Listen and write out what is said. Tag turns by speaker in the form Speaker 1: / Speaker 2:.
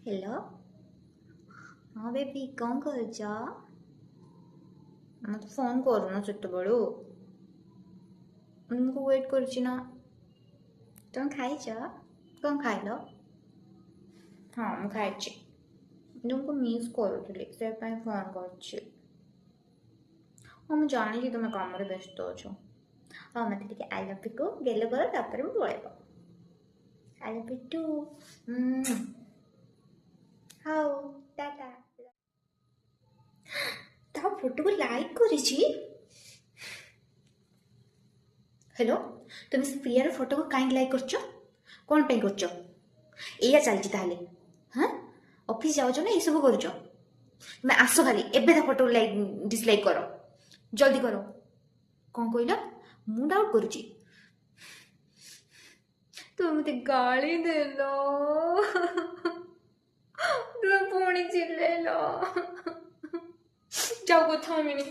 Speaker 1: hello हाँ baby कौन କରୁଛ ମତେ ଫୋନ୍ କରୁନ ସେତେବେଳୁ ମୁଁ ୱେଟ୍ କରୁଛି ନା ତମେ ଖାଇଛ କ'ଣ ଖାଇଲ ହଁ ମୁଁ ଖାଇଛି ତୁମକୁ ମିସ୍ କରୁଥିଲି ସେ ପାଇଁ ଫୋନ୍ କରିଛି ହଁ ମୁଁ ଜାଣିଛି ତୁମେ କାମରେ ବ୍ୟସ୍ତ ଅଛ ହଁ ମୋତେ ଟିକେ ଆଇ ଲଭ୍ ୟୁ କୁ ଗେଲ କର ତାପରେ ମୁଁ ପଳେଇବ ଆଇ ଲଭ୍ ୟୁ ଟୁ ହଉ ଟାଟା ତା ଫଟୋକୁ ଲାଇକ୍ କରିଛି हेलो तुम से प्रियार फोटो को कहीं लाइक करछ कौन पे करछ एया चलची ताले हां ऑफिस जाओ ना ये सब करछ मैं आसो खाली एबे ता फोटो लाइक डिसलाइक करो जल्दी करो कौन कहला मु डाउट करूची तुम मते गाली देलो तुम पुणी चिल्लेलो जाओ कथा मिनी